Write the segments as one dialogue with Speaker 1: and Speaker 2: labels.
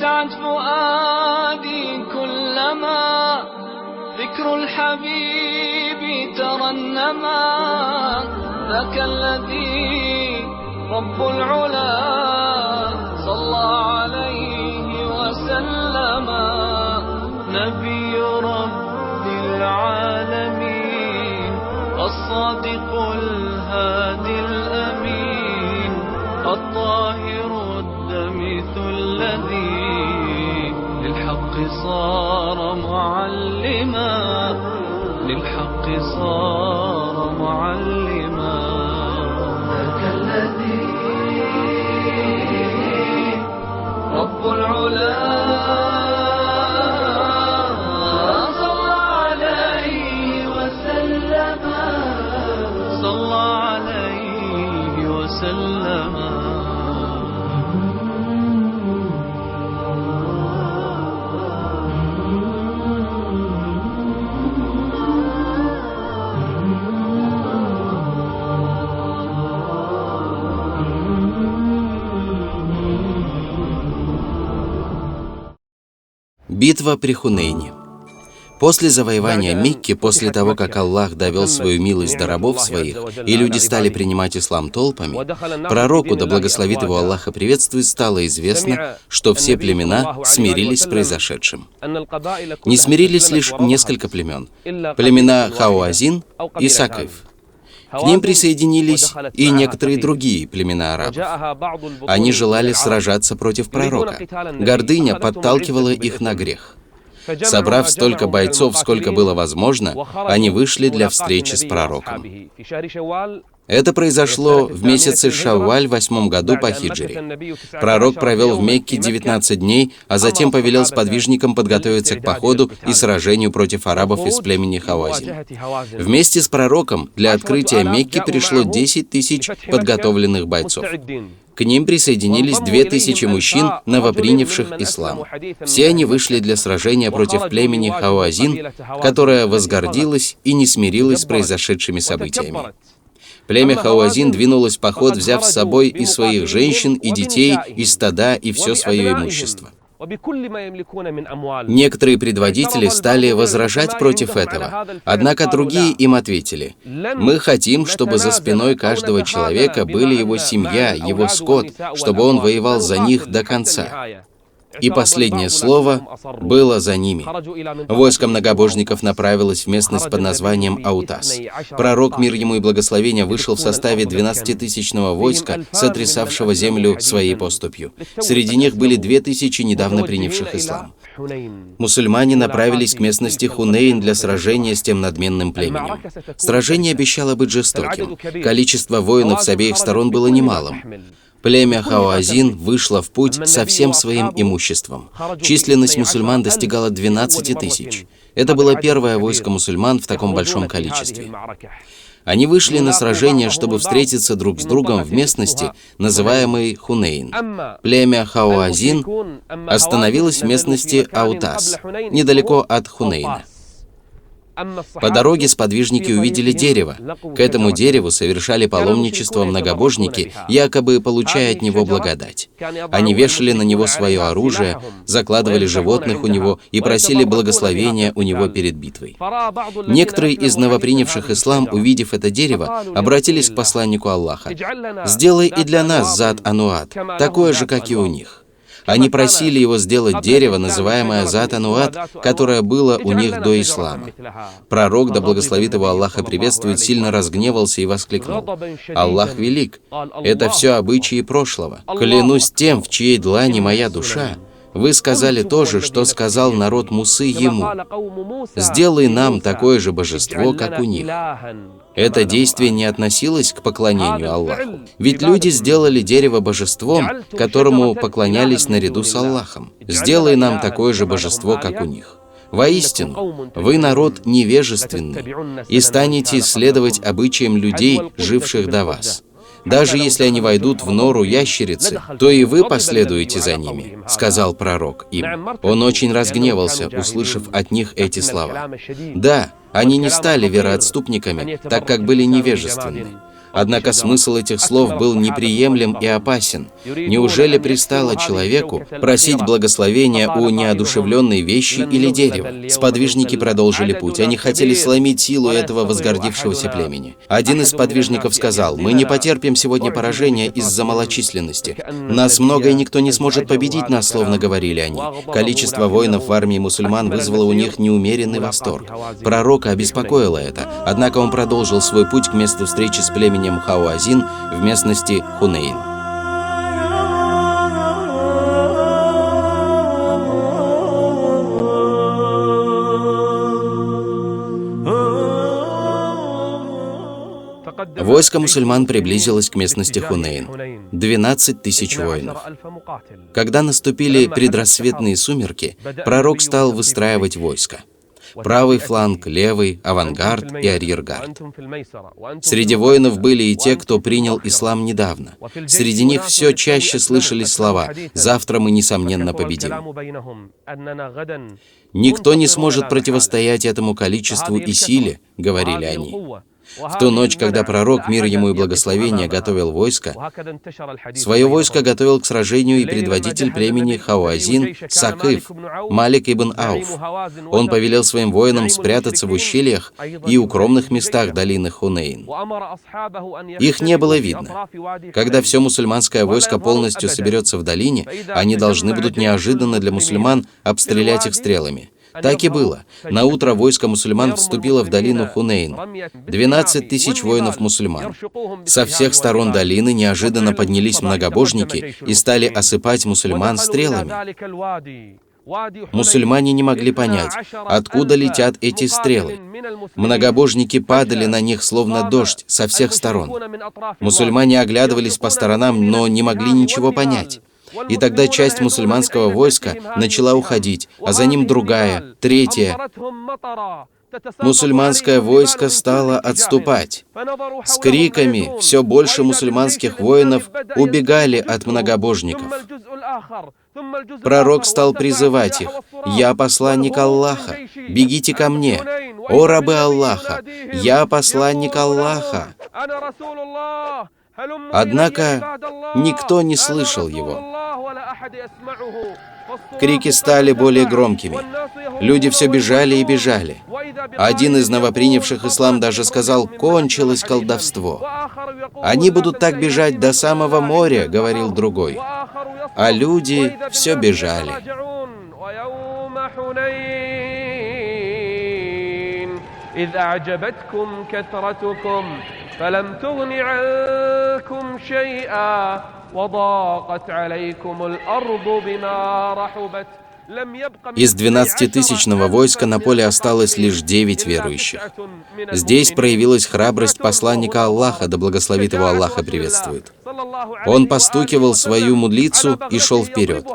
Speaker 1: أسعد فؤادي كلما ذكر الحبيب ترنما ذاك الذي رب العلا صلى عليه وسلم نبي رب العالمين الصادق الهادي الأمين الطاهر الدمث الذي للحق صار معلما للحق صار معلما ذاك الذي رب العلا صلى عليه وسلم صلى عليه وسلم.
Speaker 2: Битва при Хунейне. После завоевания Мекки, после того, как Аллах довел свою милость до рабов своих, и люди стали принимать ислам толпами, пророку, да благословит его Аллах и приветствует, стало известно, что все племена смирились с произошедшим. Не смирились лишь несколько племен. Племена Хауазин и Сакиф. К ним присоединились и некоторые другие племена арабов. Они желали сражаться против пророка. Гордыня подталкивала их на грех. Собрав столько бойцов, сколько было возможно, они вышли для встречи с пророком. Это произошло в месяце Шавваль в 8 году по хиджре. Пророк провел в Мекке 19 дней, а затем повелел сподвижникам подготовиться к походу и сражению против арабов из племени Хавазин. Вместе с пророком для открытия Мекки пришло 10 тысяч подготовленных бойцов. К ним присоединились 2000 мужчин, новопринявших ислам. Все они вышли для сражения против племени Хауазин, которое возгордилось и не смирилось с произошедшими событиями. Племя Хауазин двинулось в поход, взяв с собой и своих женщин, и детей, и стада, и все свое имущество. Некоторые предводители стали возражать против этого, однако другие им ответили: «Мы хотим, чтобы за спиной каждого человека были его семья, его скот, чтобы он воевал за них до конца». И последнее слово было за ними. Войско многобожников направилось в местность под названием Аутас. Пророк, мир ему и благословение, вышел в составе 12-тысячного войска, сотрясавшего землю своей поступью. Среди них были 2000 недавно принявших ислам. Мусульмане направились к местности Хунейн для сражения с тем надменным племенем. Сражение обещало быть жестоким. Количество воинов с обеих сторон было немалым. Племя Хауазин вышло в путь со всем своим имуществом. Численность мусульман достигала 12 тысяч. Это было первое войско мусульман в таком большом количестве. Они вышли на сражение, чтобы встретиться друг с другом в местности, называемой Хунейн. Племя Хауазин остановилось в местности Аутас, недалеко от Хунейна. По дороге сподвижники увидели дерево. К этому дереву совершали паломничество многобожники, якобы получая от него благодать. Они вешали на него свое оружие, закладывали животных у него и просили благословения у него перед битвой. Некоторые из новопринявших ислам, увидев это дерево, обратились к посланнику Аллаха: «Сделай и для нас Зат-Ануат, такое же, как и у них». Они просили его сделать дерево, называемое Зат-Ануат, которое было у них до ислама. Пророк, да благословит его Аллах и приветствует, сильно разгневался и воскликнул: «Аллах велик! Это все обычаи прошлого. Клянусь тем, в чьей длани моя душа, вы сказали то же, что сказал народ Мусы ему: сделай нам такое же божество, как у них». Это действие не относилось к поклонению Аллаху. Ведь люди сделали дерево божеством, которому поклонялись наряду с Аллахом. Сделай нам такое же божество, как у них. Воистину, вы народ невежественный, и станете исследовать обычаям людей, живших до вас. Даже если они войдут в нору ящерицы, то и вы последуете за ними», — сказал пророк им. Он очень разгневался, услышав от них эти слова. Да, они не стали вероотступниками, так как были невежественны. Однако смысл этих слов был неприемлем и опасен. Неужели пристало человеку просить благословения у неодушевленной вещи или дерева? Сподвижники продолжили путь. Они хотели сломить силу этого возгордившегося племени. Один из сподвижников сказал: «Мы не потерпим сегодня поражения из-за малочисленности. Нас много, и никто не сможет победить нас», словно говорили они. Количество воинов в армии мусульман вызвало у них неумеренный восторг. Пророка обеспокоило это, однако он продолжил свой путь к месту встречи с племенем Хауазин в местности Хунейн. Войско мусульман приблизилось к местности Хунейн. 12 тысяч воинов. Когда наступили предрассветные сумерки, пророк стал выстраивать войско. Правый фланг, левый, авангард и арьергард. Среди воинов были и те, кто принял ислам недавно. Среди них все чаще слышались слова: «Завтра мы, несомненно, победим». «Никто не сможет противостоять этому количеству и силе», — говорили они. В ту ночь, когда пророк, мир ему и благословение, готовил войско, свое войско готовил к сражению и предводитель племени Хауазин Сакиф, Малик ибн Ауф. Он повелел своим воинам спрятаться в ущельях и укромных местах долины Хунейн. Их не было видно. Когда все мусульманское войско полностью соберется в долине, они должны будут неожиданно для мусульман обстрелять их стрелами. Так и было. На утро войско мусульман вступило в долину Хунейн. 12 тысяч воинов-мусульман. Со всех сторон долины неожиданно поднялись многобожники и стали осыпать мусульман стрелами. Мусульмане не могли понять, откуда летят эти стрелы. Многобожники падали на них, словно дождь, со всех сторон. Мусульмане оглядывались по сторонам, но не могли ничего понять. И тогда часть мусульманского войска начала уходить, а за ним другая, третья. Мусульманское войско стало отступать. С криками все больше мусульманских воинов убегали от многобожников. Пророк стал призывать их: «Я посланник Аллаха, бегите ко мне! О рабы Аллаха, я посланник Аллаха!» Однако никто не слышал его. Крики стали более громкими. Люди все бежали и бежали. Один из новопринявших ислам даже сказал: «Кончилось колдовство». «Они будут так бежать до самого моря», — говорил другой. А люди все бежали.
Speaker 1: فلم تغن عنكم شيئا وضاقت عليكم الأرض بما رحبت.
Speaker 2: Из 12-тысячного войска на поле осталось лишь 9 верующих. Здесь проявилась храбрость посланника Аллаха, да благословит его Аллах и приветствует. Он постукивал свою мудлицу и шел вперед.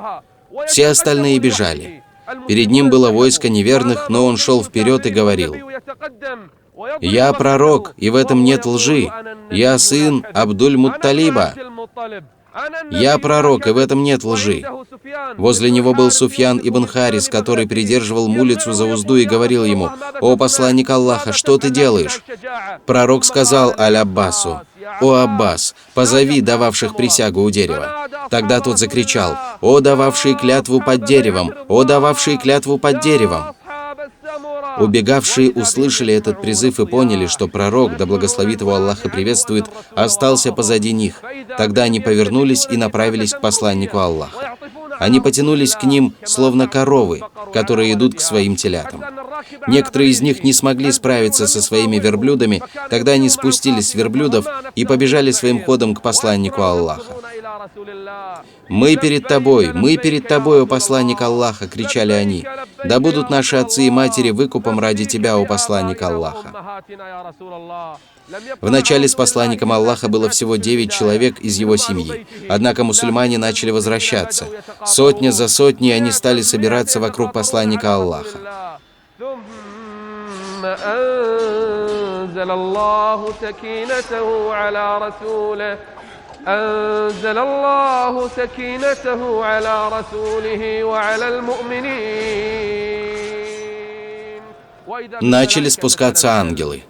Speaker 2: Все остальные бежали. Перед ним было войско неверных, но он шел вперед и говорил: «Я пророк, и в этом нет лжи. Я сын Абдуль-Мутталиба. Я пророк, и в этом нет лжи». Возле него был Суфьян ибн Харис, который придерживал мулицу за узду и говорил ему: «О посланник Аллаха, что ты делаешь?» Пророк сказал Аль-Аббасу: «О Аббас, позови дававших присягу у дерева». Тогда тот закричал: «О дававшие клятву под деревом! О дававшие клятву под деревом!» Убегавшие услышали этот призыв и поняли, что пророк, да благословит его Аллах и приветствует, остался позади них. Тогда они повернулись и направились к посланнику Аллаха. Они потянулись к ним, словно коровы, которые идут к своим телятам. Некоторые из них не смогли справиться со своими верблюдами, тогда они спустились с верблюдов и побежали своим ходом к посланнику Аллаха. мы перед тобой, о посланник Аллаха!» — кричали они. «Да будут наши отцы и матери выкупом ради тебя, о посланник Аллаха!» Вначале с посланником Аллаха было всего 9 человек из его семьи. Однако мусульмане начали возвращаться. Сотня за сотней они стали собираться вокруг посланника Аллаха. Начали спускаться ангелы.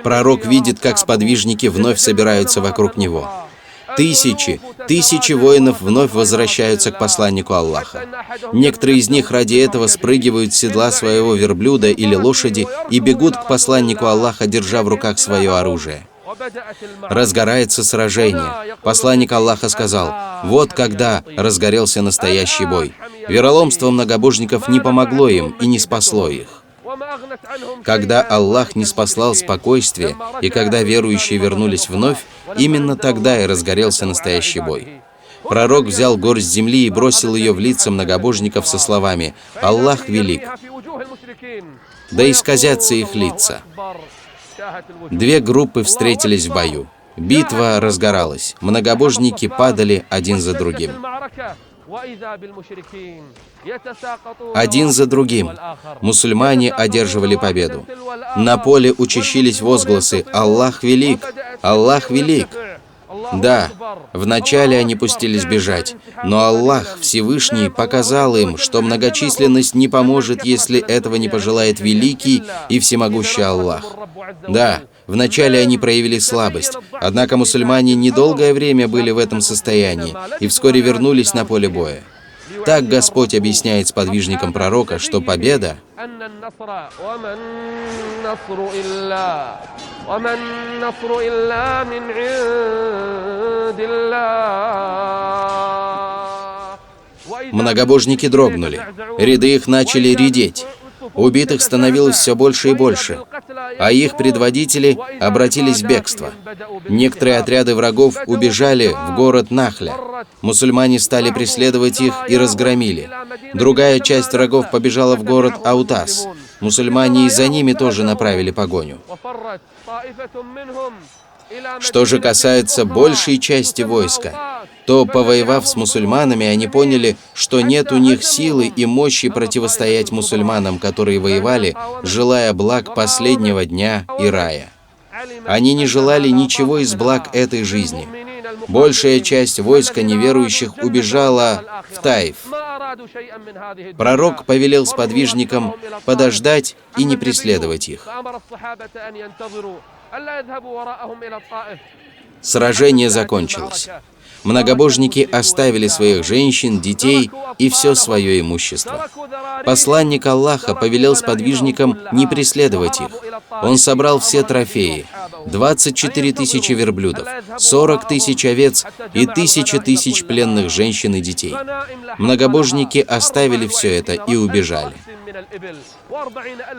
Speaker 2: Пророк видит, как сподвижники вновь собираются вокруг него. Тысячи воинов вновь возвращаются к посланнику Аллаха. Некоторые из них ради этого спрыгивают с седла своего верблюда или лошади и бегут к посланнику Аллаха, держа в руках свое оружие. Разгорается сражение. Посланник Аллаха сказал: вот когда разгорелся настоящий бой. Вероломство многобожников не помогло им и не спасло их. Когда Аллах не спаслал спокойствие, и когда верующие вернулись вновь, именно тогда и разгорелся настоящий бой. Пророк взял горсть земли и бросил ее в лица многобожников со словами: «Аллах велик». Да исказятся их лица. Две группы встретились в бою. Битва разгоралась. Многобожники падали один за другим. Один за другим мусульмане одерживали победу. На поле учащились возгласы: «Аллах велик! Аллах велик!» Да, вначале они пустились бежать, но Аллах Всевышний показал им, что многочисленность не поможет, если этого не пожелает великий и всемогущий Аллах. Да, вначале они проявили слабость, однако мусульмане недолгое время были в этом состоянии и вскоре вернулись на поле боя. Так Господь объясняет сподвижникам пророка, что победа Многобожники дрогнули, ряды их начали редеть. Убитых становилось все больше и больше, а их предводители обратились в бегство. Некоторые отряды врагов убежали в город Нахля. Мусульмане стали преследовать их и разгромили. Другая часть врагов побежала в город Аутас. Мусульмане и за ними тоже направили погоню. Что же касается большей части войска, то, повоевав с мусульманами, они поняли, что нет у них силы и мощи противостоять мусульманам, которые воевали, желая благ последнего дня и рая. Они не желали ничего из благ этой жизни. Большая часть войска неверующих убежала в Таиф. Пророк повелел сподвижникам подождать и не преследовать их. Сражение закончилось. Многобожники оставили своих женщин, детей и все свое имущество. Посланник Аллаха повелел сподвижникам не преследовать их. Он собрал все трофеи: 24 тысячи верблюдов, 40 тысяч овец и тысячи тысяч пленных женщин и детей. Многобожники оставили все это и убежали.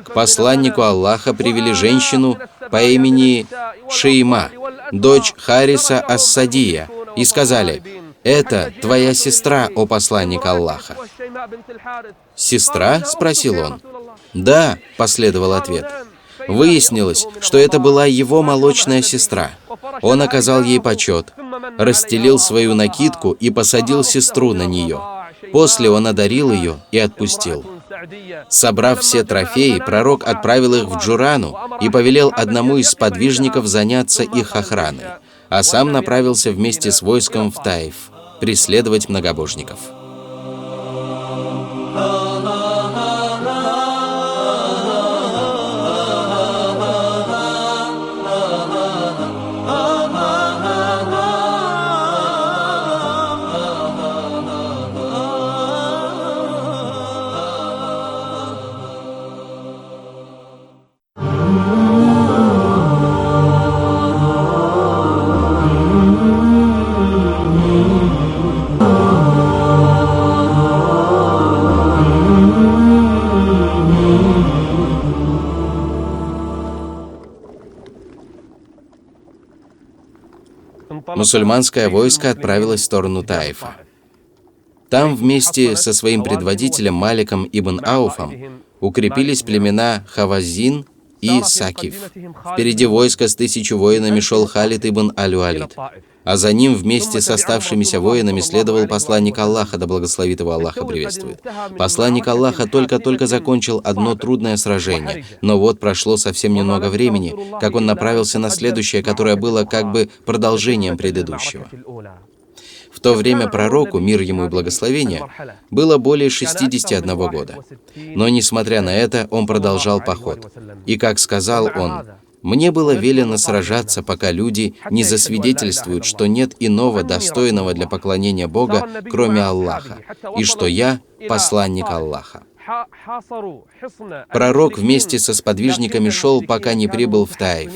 Speaker 2: К посланнику Аллаха привели женщину по имени Шейма, дочь Хариса Ас-Садия, и сказали: «Это твоя сестра, о посланник Аллаха». «Сестра?» — спросил он. «Да», — последовал ответ. Выяснилось, что это была его молочная сестра. Он оказал ей почет, расстелил свою накидку и посадил сестру на нее. После он одарил ее и отпустил. Собрав все трофеи, пророк отправил их в Джурану и повелел одному из сподвижников заняться их охраной, а сам направился вместе с войском в Таиф преследовать многобожников. Мусульманское войско отправилось в сторону Таифа. Там вместе со своим предводителем Маликом ибн Ауфом укрепились племена Хавазин и Сакиф. Впереди войска с 1000 воинами шел Халид ибн Аль-Валид. а за ним вместе с оставшимися воинами следовал посланник Аллаха, да благословит его Аллах и приветствует. Посланник Аллаха только-только закончил одно трудное сражение, но вот прошло совсем немного времени, как он направился на следующее, которое было как бы продолжением предыдущего. В то время пророку, мир ему и благословение, было более 61 года. Но, несмотря на это, он продолжал поход. И, как сказал он, «Мне было велено сражаться, пока люди не засвидетельствуют, что нет иного достойного для поклонения Бога, кроме Аллаха, и что я посланник Аллаха». Пророк вместе со сподвижниками шел, пока не прибыл в Таиф.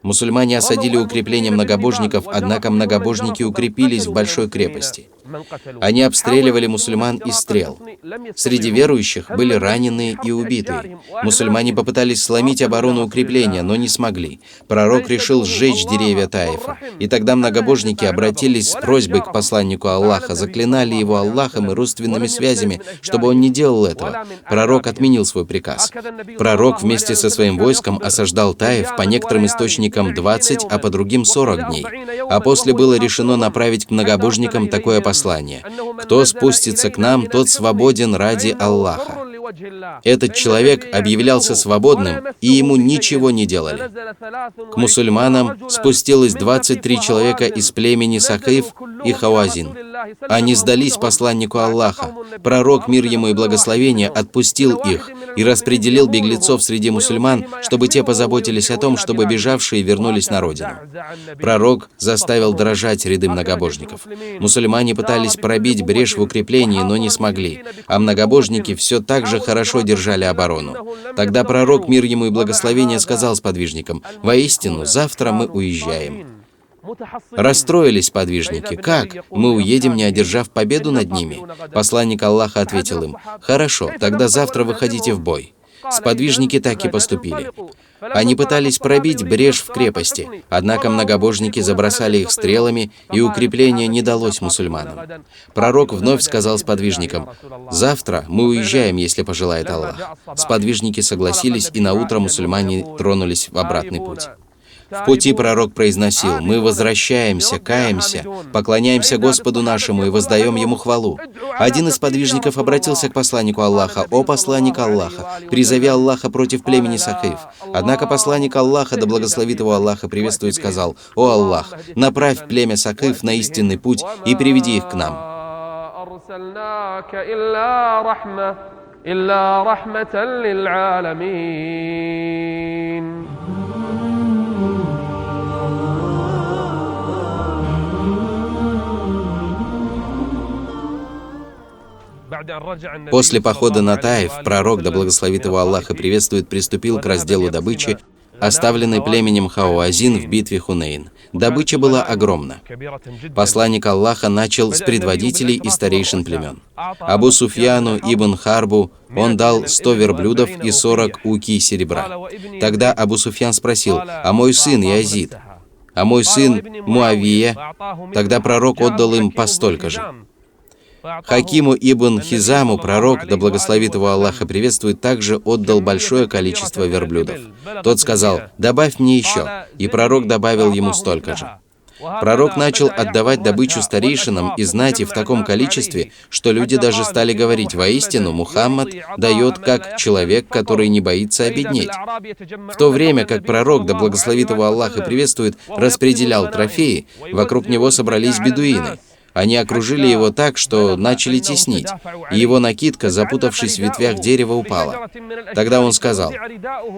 Speaker 2: Мусульмане осадили укрепления многобожников, однако многобожники укрепились в большой крепости. Они обстреливали мусульман из стрел. Среди верующих были раненые и убитые. Мусульмане попытались сломить оборону укрепления, но не смогли. Пророк решил сжечь деревья Таифа. И тогда многобожники обратились с просьбой к посланнику Аллаха, заклинали его Аллахом и родственными связями, чтобы он не делал этого. Пророк отменил свой приказ. Пророк вместе со своим войском осаждал Таиф, по некоторым источникам 20, а по другим 40 дней. А после было решено направить к многобожникам такое послание: «Кто спустится к нам, тот свободен ради Аллаха». Этот человек объявлялся свободным, и ему ничего не делали. К мусульманам спустилось 23 человека из племени Сакиф и Хауазин. Они сдались посланнику Аллаха. Пророк, мир ему и благословение, отпустил их и распределил беглецов среди мусульман, чтобы те позаботились о том, чтобы бежавшие вернулись на родину. Пророк заставил дрожать ряды многобожников. Мусульмане пытались пробить брешь в укреплении, но не смогли, а многобожники все так же хорошо держали оборону. Тогда пророк, мир ему и благословение, сказал сподвижникам: «Воистину, завтра мы уезжаем». Расстроились сподвижники. «Как? Мы уедем, не одержав победу над ними?» Посланник Аллаха ответил им: «Хорошо, тогда завтра выходите в бой». Сподвижники так и поступили. Они пытались пробить брешь в крепости, однако многобожники забросали их стрелами, и укрепление не далось мусульманам. Пророк вновь сказал сподвижникам: «Завтра мы уезжаем, если пожелает Аллах». Сподвижники согласились, и наутро мусульмане тронулись в обратный путь. В пути пророк произносил: «Мы возвращаемся, каемся, поклоняемся Господу нашему и воздаем Ему хвалу». Один из подвижников обратился к посланнику Аллаха: «О посланник Аллаха, призови Аллаха против племени Сакиф». Однако посланник Аллаха, да благословит его Аллаха, приветствует, сказал: «О Аллах, направь племя Сакиф на истинный путь и приведи их к нам». После похода на Таиф, пророк, да благословит его Аллах и приветствует, приступил к разделу добычи, оставленной племенем Хауазин в битве Хунейн. Добыча была огромна. Посланник Аллаха начал с предводителей и старейшин племен. Абу Суфьяну ибн Харбу он дал 100 верблюдов и 40 уки серебра. Тогда Абу Суфьян спросил: «А мой сын Язид? А мой сын Муавия?» Тогда пророк отдал им по столько же. Хакиму ибн Хизаму пророк, да благословит его Аллах и приветствует, также отдал большое количество верблюдов. Тот сказал: «Добавь мне еще», и пророк добавил ему столько же. Пророк начал отдавать добычу старейшинам и знати в таком количестве, что люди даже стали говорить: «Воистину, Мухаммад дает как человек, который не боится обеднеть». В то время как пророк, да благословит его Аллах и приветствует, распределял трофеи, вокруг него собрались бедуины. Они окружили его так, что начали теснить, и его накидка, запутавшись в ветвях дерева, упала. Тогда он сказал: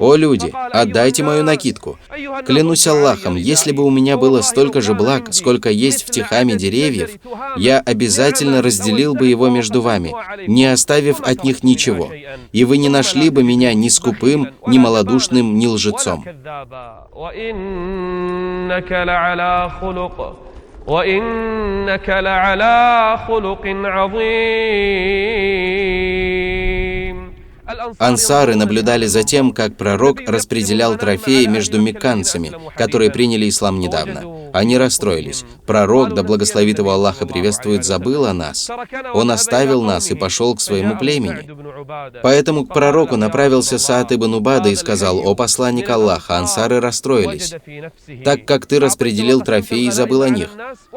Speaker 2: «О люди, отдайте мою накидку. Клянусь Аллахом, если бы у меня было столько же благ, сколько есть в Тихаме деревьев, я обязательно разделил бы его между вами, не оставив от них ничего, и вы не нашли бы меня ни скупым, ни малодушным, ни лжецом».
Speaker 1: وَإِنَّكَ لَعَلَى خُلُقٍ عَظِيمٍ.
Speaker 2: Ансары наблюдали за тем, как пророк распределял трофеи между мекканцами, которые приняли ислам недавно. Они расстроились. Пророк, да благословит его Аллах и приветствует, забыл о нас. Он оставил нас и пошел к своему племени. Поэтому к пророку направился Саад ибн Убада и сказал: «О посланник Аллаха, ансары расстроились, так как ты распределил трофеи и забыл о них».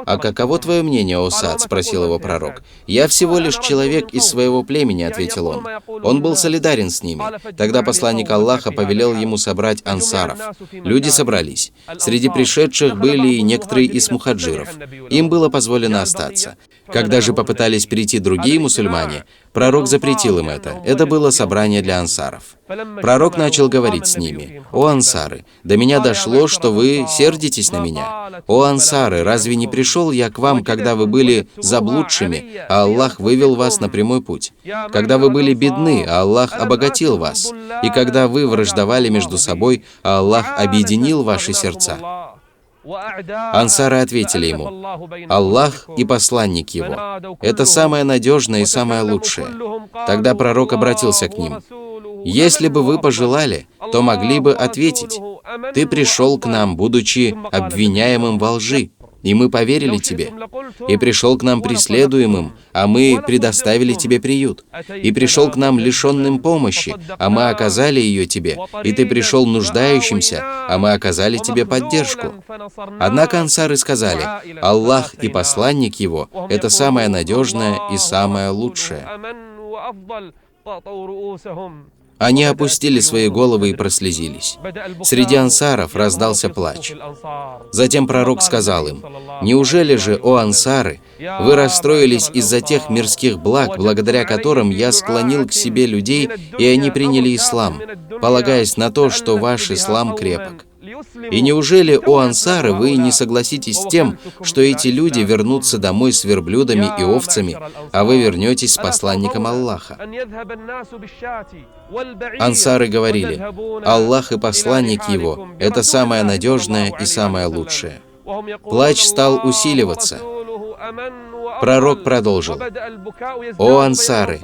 Speaker 2: «А каково твое мнение, о Саад?» — спросил его пророк. «Я всего лишь человек из своего племени», — ответил он. Он был солидарен с ними. Тогда посланник Аллаха повелел ему собрать ансаров. Люди собрались. Среди пришедших были и некоторые из мухаджиров. Им было позволено остаться. Когда же попытались прийти другие мусульмане, пророк запретил им это. Это было собрание для ансаров. Пророк начал говорить с ними: «О ансары, до меня дошло, что вы сердитесь на меня. О ансары, разве не пришел я к вам, когда вы были заблудшими, а Аллах вывел вас на прямой путь? Когда вы были бедны, а Аллах обогатил вас? И когда вы враждовали между собой, а Аллах объединил ваши сердца?» Ансары ответили ему: «Аллах и посланник его. Это самое надежное и самое лучшее». Тогда пророк обратился к ним: «Если бы вы пожелали, то могли бы ответить: ты пришел к нам, будучи обвиняемым во лжи, и мы поверили тебе. И пришел к нам преследуемым, а мы предоставили тебе приют. И пришел к нам лишенным помощи, а мы оказали ее тебе. И ты пришел нуждающимся, а мы оказали тебе поддержку». Однако ансары сказали: «Аллах и посланник его — это самое надежное и самое лучшее». Они опустили свои головы и прослезились. Среди ансаров раздался плач. Затем пророк сказал им: «Неужели же, о ансары, вы расстроились из-за тех мирских благ, благодаря которым я склонил к себе людей, и они приняли ислам, полагаясь на то, что ваш ислам крепок? И неужели, о ансары, вы не согласитесь с тем, что эти люди вернутся домой с верблюдами и овцами, а вы вернетесь с посланником Аллаха?» Ансары говорили: «Аллах и посланник его — это самое надежное и самое лучшее». Плач стал усиливаться. Пророк продолжил: «О ансары,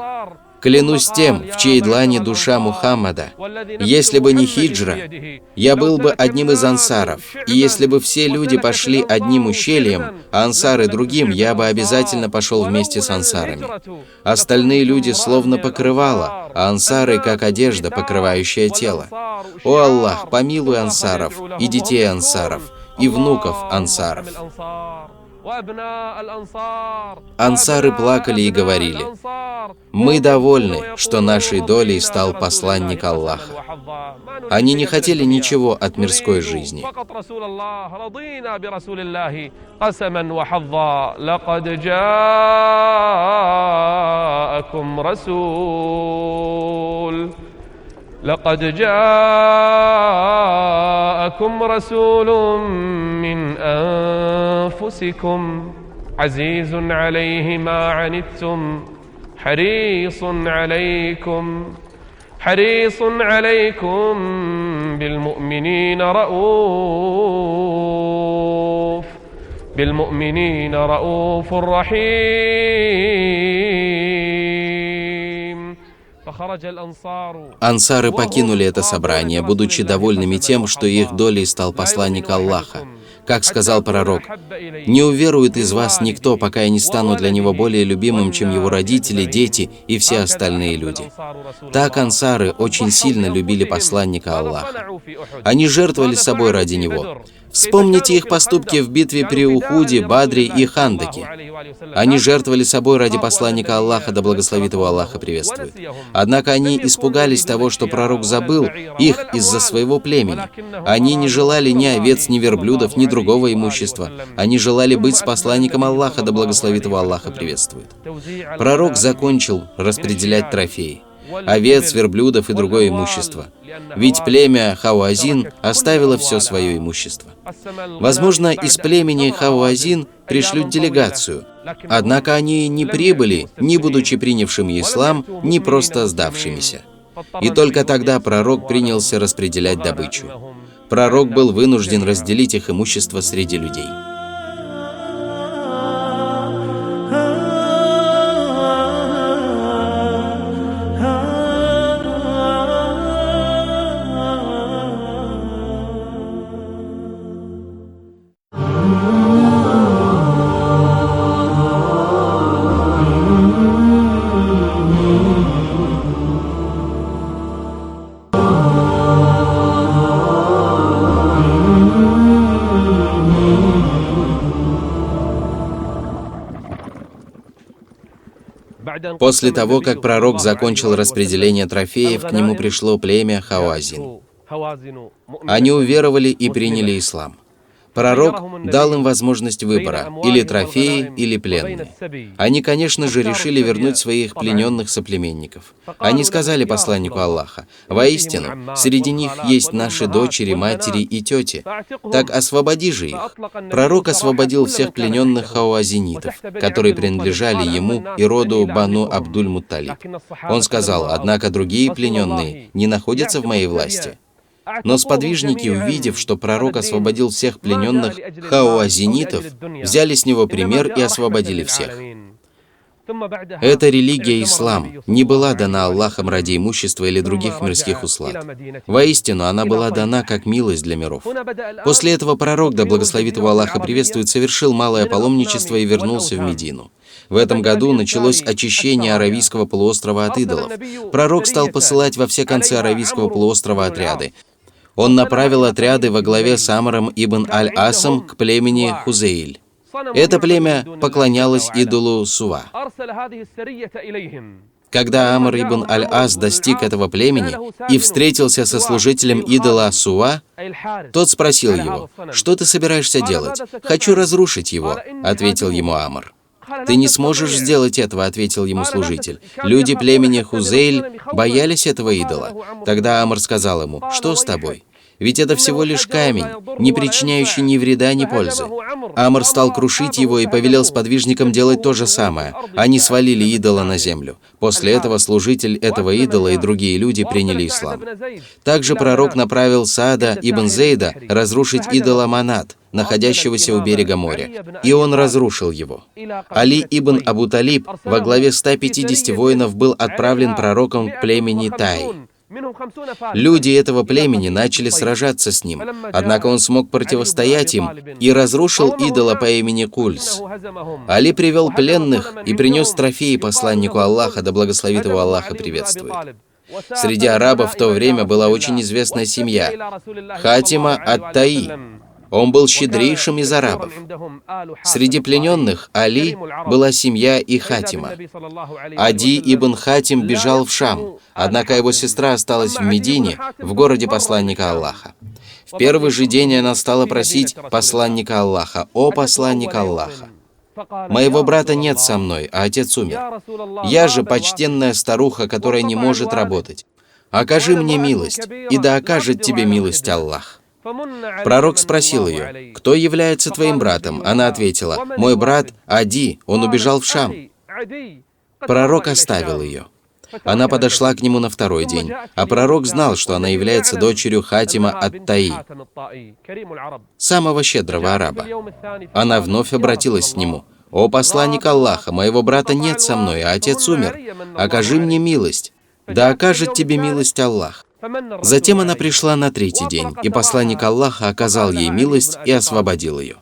Speaker 2: клянусь тем, в чьей длани душа Мухаммада, если бы не хиджра, я был бы одним из ансаров, и если бы все люди пошли одним ущельем, а ансары другим, я бы обязательно пошел вместе с ансарами. Остальные люди словно покрывало, а ансары как одежда, покрывающая тело. О Аллах, помилуй ансаров, и детей ансаров, и внуков ансаров». Ансары плакали и говорили: «Мы довольны, что нашей долей стал посланник Аллаха». Они не хотели ничего от мирской жизни.
Speaker 1: لقد جاءكم رسول من أنفسكم عزيز عليه ما عنتم حريص عليكم بالمؤمنين رؤوف رحيم.
Speaker 2: Ансары покинули это собрание, будучи довольными тем, что их долей стал посланник Аллаха. Как сказал пророк: «Не уверует из вас никто, пока я не стану для него более любимым, чем его родители, дети и все остальные люди». Так ансары очень сильно любили посланника Аллаха. Они жертвовали собой ради него. Вспомните их поступки в битве при Ухуде, Бадре и Хандаке. Они жертвовали собой ради посланника Аллаха, да благословит его Аллах и приветствует. Однако они испугались того, что пророк забыл их из-за своего племени. Они не желали ни овец, ни верблюдов, ни другого имущества. Они желали быть с посланником Аллаха, да благословит его Аллах и приветствует. Пророк закончил распределять трофеи: овец, верблюдов и другое имущество. Ведь племя Хауазин оставило все свое имущество. Возможно, из племени Хауазин пришлют делегацию, однако они не прибыли, ни будучи принявшими ислам, ни просто сдавшимися. И только тогда пророк принялся распределять добычу. Пророк был вынужден разделить их имущество среди людей. После того, как пророк закончил распределение трофеев, к нему пришло племя Хауазин. Они уверовали и приняли ислам. Пророк дал им возможность выбора, или трофеи, или пленные. Они, конечно же, решили вернуть своих плененных соплеменников. Они сказали посланнику Аллаха: «Воистину, среди них есть наши дочери, матери и тети. Так освободи же их». Пророк освободил всех плененных хауазинитов, которые принадлежали ему и роду Бану Абдуль-Мутталиб. Он сказал: «Однако другие плененные не находятся в моей власти». Но сподвижники, увидев, что пророк освободил всех плененных хауазинитов, взяли с него пример и освободили всех. Эта религия ислам не была дана Аллахом ради имущества или других мирских услад. Воистину, она была дана как милость для миров. После этого пророк, да благословит его Аллах и приветствует, совершил малое паломничество и вернулся в Медину. В этом году началось очищение Аравийского полуострова от идолов. Пророк стал посылать во все концы Аравийского полуострова отряды. Он направил отряды во главе с Амром ибн Аль-Асом к племени Хузейль. Это племя поклонялось идолу Сува. Когда Амр ибн Аль-Ас достиг этого племени и встретился со служителем идола Сува, тот спросил его: «Что ты собираешься делать?» «Хочу разрушить его», — ответил ему Амр. «Ты не сможешь сделать этого», — ответил ему служитель. Люди племени Хузейль боялись этого идола. Тогда Амр сказал ему: «Что с тобой? Ведь это всего лишь камень, не причиняющий ни вреда, ни пользы». Амр стал крушить его и повелел сподвижникам делать то же самое. Они свалили идола на землю. После этого служитель этого идола и другие люди приняли ислам. Также пророк направил Саада ибн Зейда разрушить идола Манат, находящегося у берега моря, и он разрушил его. Али ибн Абу Талиб во главе 150 воинов был отправлен пророком к племени Тай. Люди этого племени начали сражаться с ним, однако он смог противостоять им и разрушил идола по имени Кульс. Али привел пленных и принес трофеи посланнику Аллаха, да благословит его Аллах и приветствует. Среди арабов в то время была очень известная семья — Хатима ат-Таи. Он был щедрейшим из арабов. Среди плененных Али была семья и Хатима. Ади ибн Хатим бежал в Шам, однако его сестра осталась в Медине, в городе посланника Аллаха. В первый же день она стала просить посланника Аллаха: «О посланник Аллаха, моего брата нет со мной, а отец умер. Я же почтенная старуха, которая не может работать. Окажи мне милость, и да окажет тебе милость Аллах». Пророк спросил ее: «Кто является твоим братом?» Она ответила: «Мой брат Ади, он убежал в Шам». Пророк оставил ее. Она подошла к нему на второй день, а пророк знал, что она является дочерью Хатима ат-Таи, самого щедрого араба. Она вновь обратилась к нему: «О посланник Аллаха, моего брата нет со мной, а отец умер. Окажи мне милость, да окажет тебе милость Аллах». Затем она пришла на третий день, и посланник Аллаха оказал ей милость и освободил ее.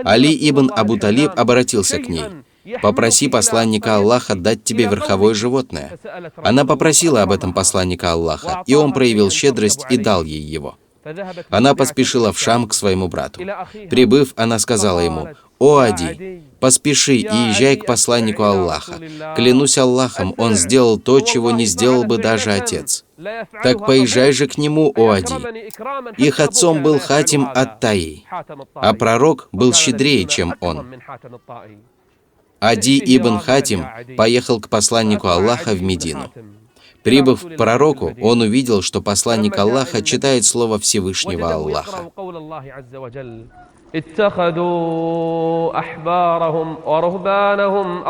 Speaker 2: Али ибн Абу Талиб обратился к ней: «Попроси посланника Аллаха дать тебе верховое животное». Она попросила об этом посланника Аллаха, и он проявил щедрость и дал ей его. Она поспешила в Шам к своему брату. Прибыв, она сказала ему: «О Ади, поспеши и езжай к посланнику Аллаха. Клянусь Аллахом, он сделал то, чего не сделал бы даже отец. Так поезжай же к нему, о Ади». Их отцом был Хатим ат-Таи, а пророк был щедрее, чем он. Ади ибн Хатим поехал к посланнику Аллаха в Медину. Прибыв к пророку, он увидел, что посланник Аллаха читает слово Всевышнего Аллаха.
Speaker 1: اتخذوا أحبارهم ورهبانهم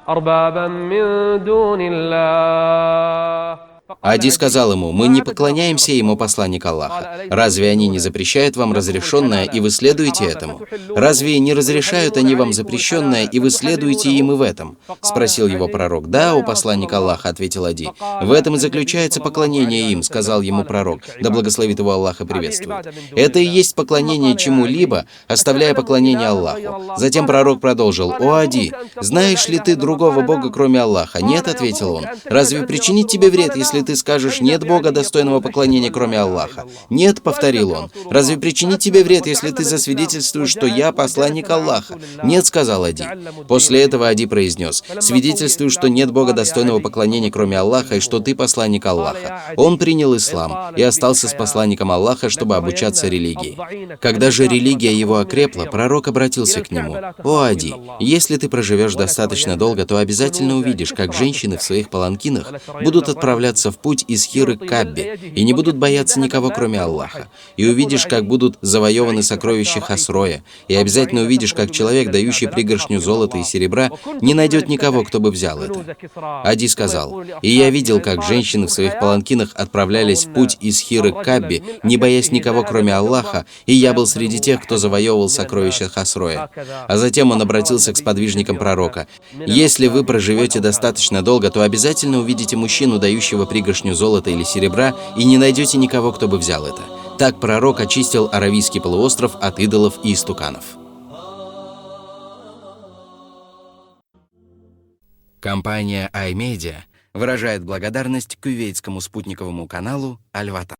Speaker 1: أربابا من دون الله.
Speaker 2: Ади сказал ему: «Мы не поклоняемся ему, посланник Аллаха. Разве они не запрещают вам разрешенное, и вы следуете этому? Разве не разрешают они вам запрещенное, и вы следуете им и в этом?» Спросил его пророк. «Да, о посланник Аллаха», — ответил Ади. «В этом и заключается поклонение им», — сказал ему пророк, да благословит его Аллах и приветствует. «Это и есть поклонение чему-либо, оставляя поклонение Аллаху». Затем пророк продолжил: «О Ади, знаешь ли ты другого Бога, кроме Аллаха?» «Нет», — ответил он. «Разве причинить тебе вред, если ты скажешь: «Нет Бога, достойного поклонения, кроме Аллаха». «Нет», — повторил он. «Разве причинит тебе вред, если ты засвидетельствуешь, что я посланник Аллаха?» «Нет», — сказал Ади. После этого Ади произнес: «Свидетельствую, что нет Бога, достойного поклонения, кроме Аллаха, и что ты посланник Аллаха». Он принял ислам и остался с посланником Аллаха, чтобы обучаться религии. Когда же религия его окрепла, пророк обратился к нему: «О, Ади, если ты проживешь достаточно долго, то обязательно увидишь, как женщины в своих паланкинах будут отправляться в путь из Хиры к Каббе и не будут бояться никого, кроме Аллаха. И увидишь, как будут завоеваны сокровища Хасроя, и обязательно увидишь, как человек, дающий пригоршню золота и серебра, не найдет никого, кто бы взял это». Ади сказал: «И я видел, как женщины в своих паланкинах отправлялись в путь из Хиры к Каббе, не боясь никого, кроме Аллаха, и я был среди тех, кто завоевывал сокровища Хасроя». А затем он обратился к сподвижникам пророка: «Если вы проживете достаточно долго, то обязательно увидите мужчину, дающего пригоршню золота или серебра, и не найдете никого, кто бы взял это». Так пророк очистил Аравийский полуостров от идолов и истуканов. Компания iMedia выражает благодарность кувейтскому спутниковому каналу Аль-Ватан.